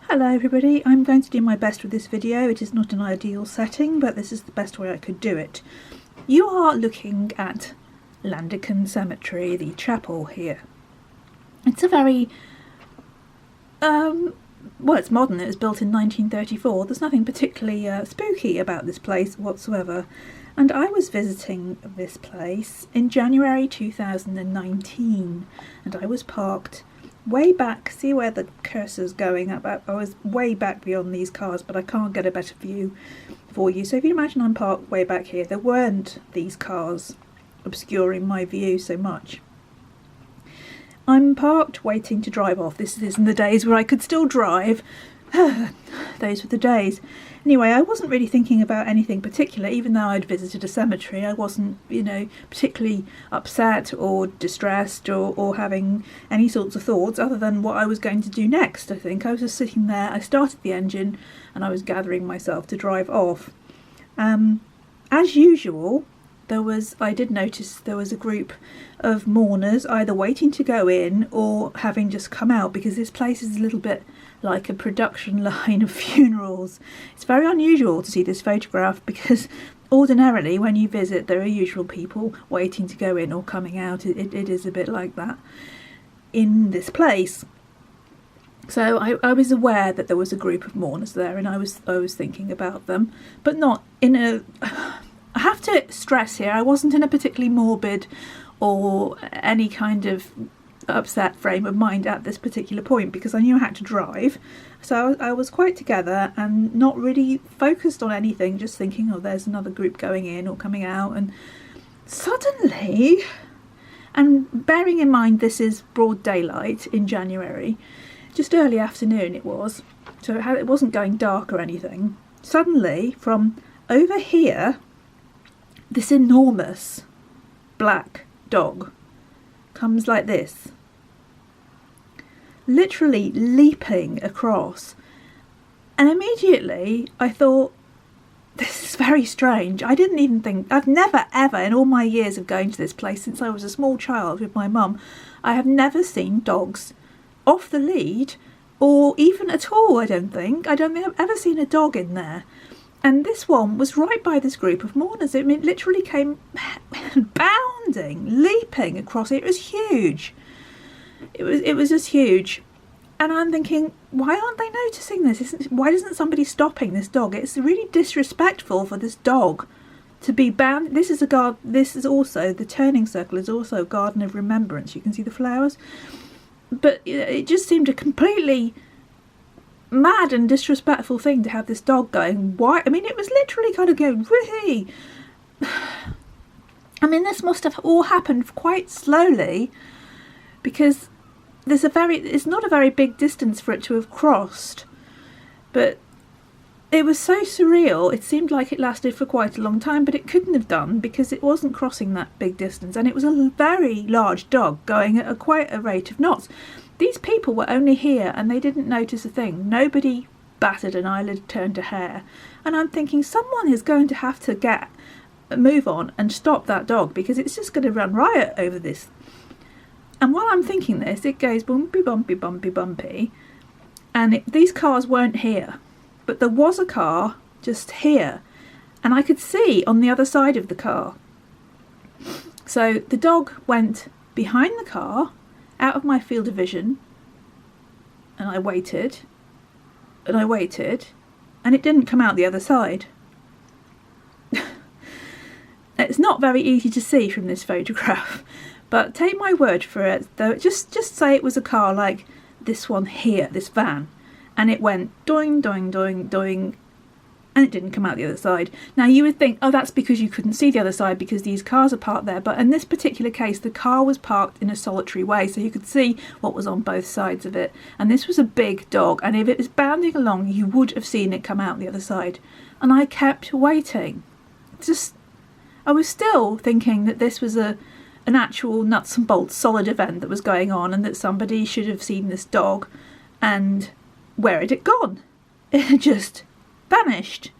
Hello everybody, I'm going to do my best with this video. It is not an ideal setting, but this is the best way I could do it. You are looking at Landican Cemetery, the chapel here. It's a very, well, it's modern. It was built in 1934. There's nothing particularly spooky about this place whatsoever. And I was visiting this place in January 2019, and I was parked way back. See where the cursor's going up? I was way back beyond these cars, but I can't get a better view for you. So if you imagine I'm parked way back here, there weren't these cars obscuring my view so much. I'm parked waiting to drive off. This is in the days where I could still drive. Those were the days. Anyway, I wasn't really thinking about anything particular, even though I'd visited a cemetery. I wasn't, particularly upset or distressed or having any sorts of thoughts other than what I was going to do next, I think. I was just sitting there, I started the engine, and I was gathering myself to drive off. As usual, I did notice there was a group of mourners either waiting to go in or having just come out, because this place is a little bit like a production line of funerals. It's very unusual to see this photograph, because ordinarily when you visit there are usual people waiting to go in or coming out. It is a bit like that in this place. So I was aware that there was a group of mourners there, and I was thinking about them, but not in a... I have to stress here, I wasn't in a particularly morbid or any kind of upset frame of mind at this particular point, because I knew I had to drive. So I was quite together and not really focused on anything, just thinking, oh, there's another group going in or coming out. And suddenly, and bearing in mind this is broad daylight in January, just early afternoon it was, so it wasn't going dark or anything. Suddenly, from over here, this enormous black dog comes like this, literally leaping across. And immediately I thought, this is very strange. I didn't even think, I've never ever in all my years of going to this place since I was a small child with my mum, I have never seen dogs off the lead, or even at all. I don't think I've ever seen a dog in there. And this one was right by this group of mourners. I mean, it literally came bounding, leaping across it. It was huge. It was just huge. And I'm thinking, why aren't they noticing this? Why isn't somebody stopping this dog? It's really disrespectful for this dog to be bound. This is also, the turning circle is also a garden of remembrance. You can see the flowers. But it just seemed a completely mad and disrespectful thing to have this dog going. Why? I mean, it was literally kind of going, whee! I mean, this must have all happened quite slowly, because it's not a very big distance for it to have crossed, but it was so surreal. It seemed like it lasted for quite a long time, but it couldn't have done, because it wasn't crossing that big distance, and it was a very large dog going at quite a rate of knots. These people were only here and they didn't notice a thing. Nobody batted an eyelid, turned a hair. And I'm thinking, someone is going to have to move on and stop that dog, because it's just going to run riot over this. And while I'm thinking this, it goes bumpy, bumpy, bumpy, bumpy. And these cars weren't here, but there was a car just here. And I could see on the other side of the car. So the dog went behind the car, out of my field of vision, and I waited, and I waited, and it didn't come out the other side. It's not very easy to see from this photograph, but take my word for it, though, just say it was a car like this one here, this van, and it went doing, doing, doing, doing, and it didn't come out the other side. Now you would think, oh, that's because you couldn't see the other side because these cars are parked there, but in this particular case the car was parked in a solitary way, so you could see what was on both sides of it. And this was a big dog, and if it was bounding along you would have seen it come out the other side. And I kept waiting. I was still thinking that this was an actual nuts and bolts solid event that was going on, and that somebody should have seen this dog. And where had it gone? It had just vanished.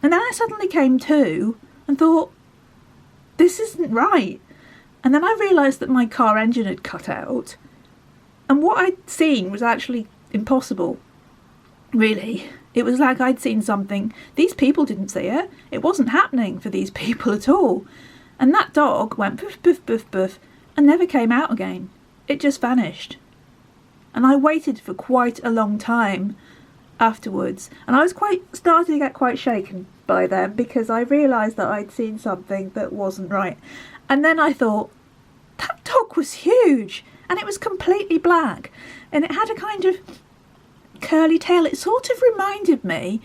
And then I suddenly came to and thought, this isn't right. And then I realised that my car engine had cut out, and what I'd seen was actually impossible, really. It was like I'd seen something. These people didn't see it. It wasn't happening for these people at all. And that dog went poof, poof, poof, poof, and never came out again. It just vanished. And I waited for quite a long time afterwards. And I was starting to get quite shaken by them, because I realised that I'd seen something that wasn't right. And then I thought, that dog was huge, and it was completely black, and it had a kind of curly tail. It sort of reminded me,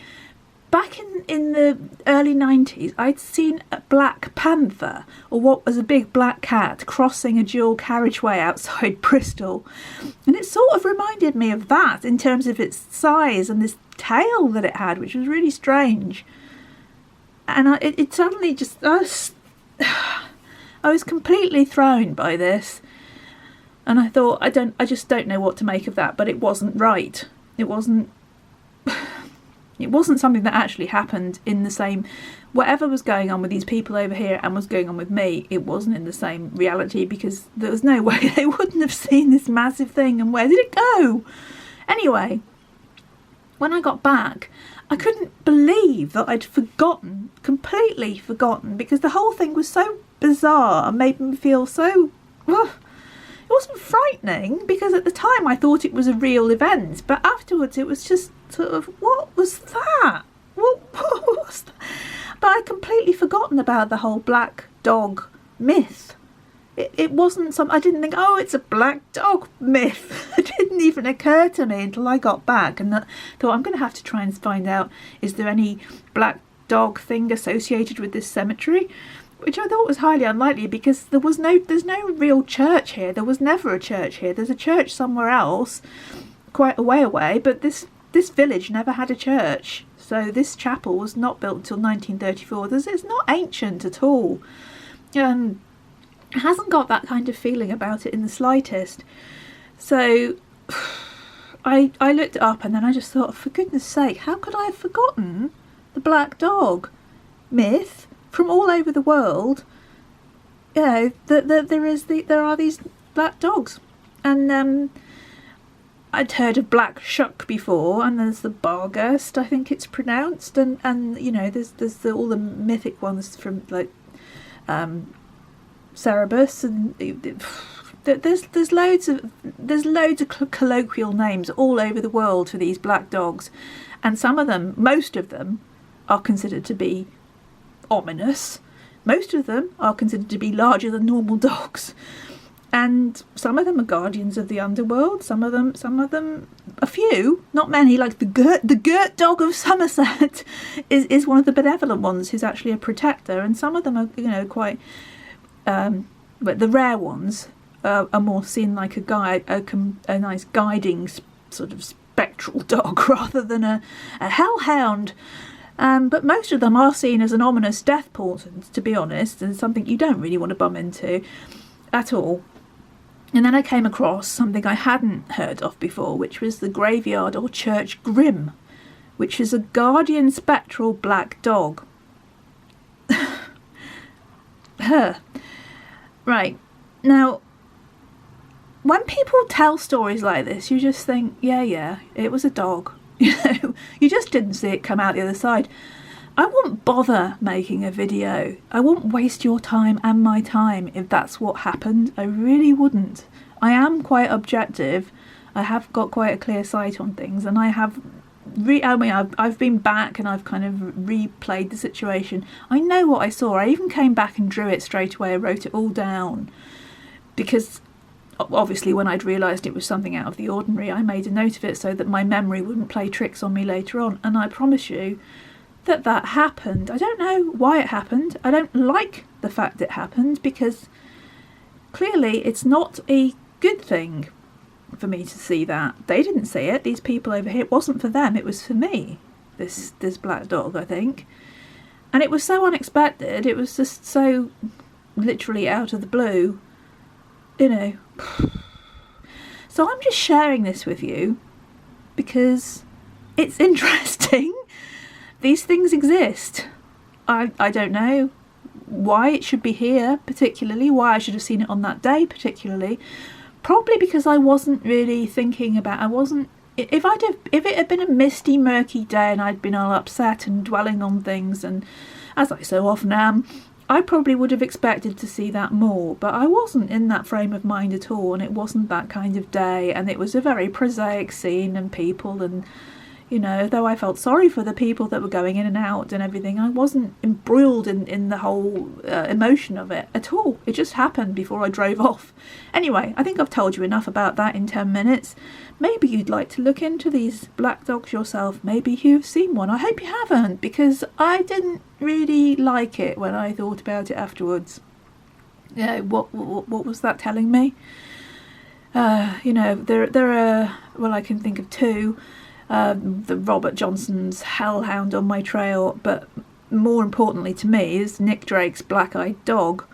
back in the early 90s, I'd seen a black panther, or what was a big black cat, crossing a dual carriageway outside Bristol, and it sort of reminded me of that in terms of its size and this tail that it had, which was really strange. And it suddenly just, I was completely thrown by this, and I thought, I just don't know what to make of that. But it wasn't right. It wasn't something that actually happened in the same, whatever was going on with these people over here and was going on with me, it wasn't in the same reality, because there was no way they wouldn't have seen this massive thing. And where did it go? Anyway, when I got back, I couldn't believe that I'd completely forgotten, because the whole thing was so bizarre and made me feel so... It wasn't frightening, because at the time I thought it was a real event, but afterwards it was just sort of, what was that? What was that? But I'd completely forgotten about the whole black dog myth. It wasn't I didn't think, oh, it's a black dog myth. It didn't even occur to me until I got back, and thought, I'm going to have to try and find out, is there any black dog thing associated with this cemetery? Which I thought was highly unlikely, because there's no real church here. There was never a church here. There's a church somewhere else, quite a way away, but this village never had a church. So this chapel was not built until 1934. It's not ancient at all. It hasn't got that kind of feeling about it in the slightest. So I looked it up, and then I just thought, for goodness sake, how could I have forgotten the black dog myth from all over the world? You know, that there are these black dogs. And I'd heard of black shuck before, and there's the barghest, I think it's pronounced, and you know, there's all the mythic ones from like Cerebus, and there's loads of colloquial names all over the world for these black dogs, and most of them are considered to be ominous. Most of them are considered to be larger than normal dogs, and some of them are guardians of the underworld. Some of them, a few, not many, like the Girt dog of Somerset is one of the benevolent ones, who's actually a protector, and some of them are, you know, quite. But the rare ones are more seen like a nice guiding sort of spectral dog rather than a hellhound. But most of them are seen as an ominous death portent, to be honest, and something you don't really want to bump into at all. And then I came across something I hadn't heard of before, which was the graveyard or church grim, which is a guardian spectral black dog. Right, now, when people tell stories like this, you just think, yeah, it was a dog. You know, you just didn't see it come out the other side. I wouldn't bother making a video. I wouldn't waste your time and my time if that's what happened. I really wouldn't. I am quite objective. I have got quite a clear sight on things, and I have I've been back and I've kind of replayed the situation. I know what I saw. I even came back and drew it straight away. I wrote it all down, because obviously when I'd realised it was something out of the ordinary, I made a note of it so that my memory wouldn't play tricks on me later on. And I promise you that happened. I don't know why it happened. I don't like the fact it happened, because clearly it's not a good thing for me to see that. They didn't see it. These people over here, it wasn't for them, it was for me, this black dog, I think. And it was so unexpected. It was just so literally out of the blue, you know. So I'm just sharing this with you because it's interesting. These things exist. I don't know why it should be here particularly, why I should have seen it on that day particularly. Probably because I wasn't really thinking about, I wasn't if it had been a misty, murky day and I'd been all upset and dwelling on things, and as I so often am, I probably would have expected to see that more, but I wasn't in that frame of mind at all, and it wasn't that kind of day, and it was a very prosaic scene and people, and you know, though I felt sorry for the people that were going in and out and everything, I wasn't embroiled in the whole emotion of it at all. It just happened before I drove off. Anyway, I think I've told you enough about that in 10 minutes. Maybe you'd like to look into these black dogs yourself. Maybe you've seen one. I hope you haven't, because I didn't really like it when I thought about it afterwards. Yeah, what was that telling me? You know, there are, well, I can think of two. The Robert Johnson's Hellhound on My Trail, but more importantly to me is Nick Drake's Black Eyed Dog,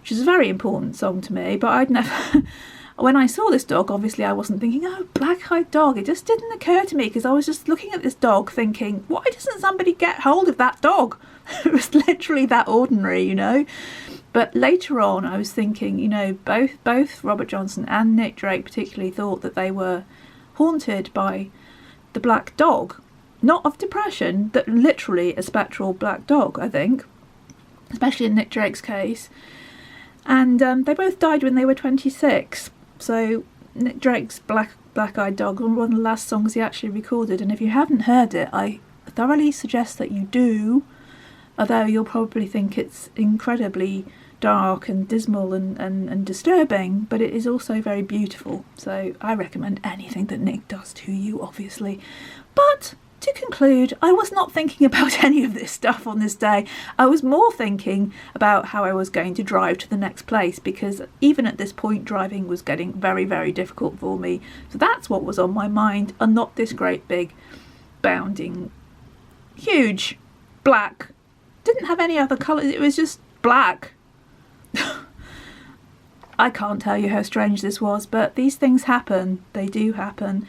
which is a very important song to me, but I'd never when I saw this dog, obviously I wasn't thinking, oh, Black Eyed Dog. It just didn't occur to me, because I was just looking at this dog thinking, why doesn't somebody get hold of that dog? It was literally that ordinary, you know. But later on I was thinking, you know, both Robert Johnson and Nick Drake particularly thought that they were haunted by the black dog, not of depression, but literally a spectral black dog, I think, especially in Nick Drake's case. And they both died when they were 26. So Nick Drake's Black Eyed Dog was one of the last songs he actually recorded, and if you haven't heard it, I thoroughly suggest that you do, although you'll probably think it's incredibly dark and dismal and disturbing, but it is also very beautiful. So I recommend anything that Nick does to you, obviously. But to conclude, I was not thinking about any of this stuff on this day. I was more thinking about how I was going to drive to the next place, because even at this point driving was getting very, very difficult for me. So that's what was on my mind, and not this great big bounding huge black, didn't have any other colours, it was just black. I can't tell you how strange this was, but these things happen. They do happen.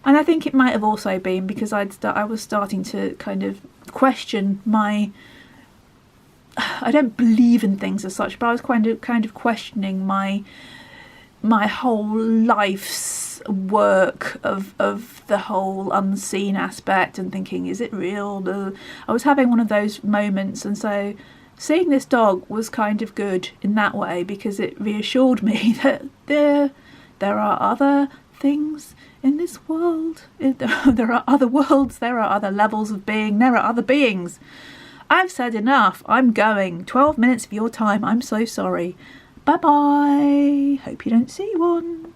And I think it might have also been because I was starting to kind of question my... I don't believe in things as such, but I was kind of questioning my whole life's work of the whole unseen aspect, and thinking, is it real? I was having one of those moments, and so seeing this dog was kind of good in that way, because it reassured me that there are other things in this world. There are other worlds, there are other levels of being, there are other beings. I've said enough. I'm going. 12 minutes of your time. I'm so sorry. Bye bye. Hope you don't see one.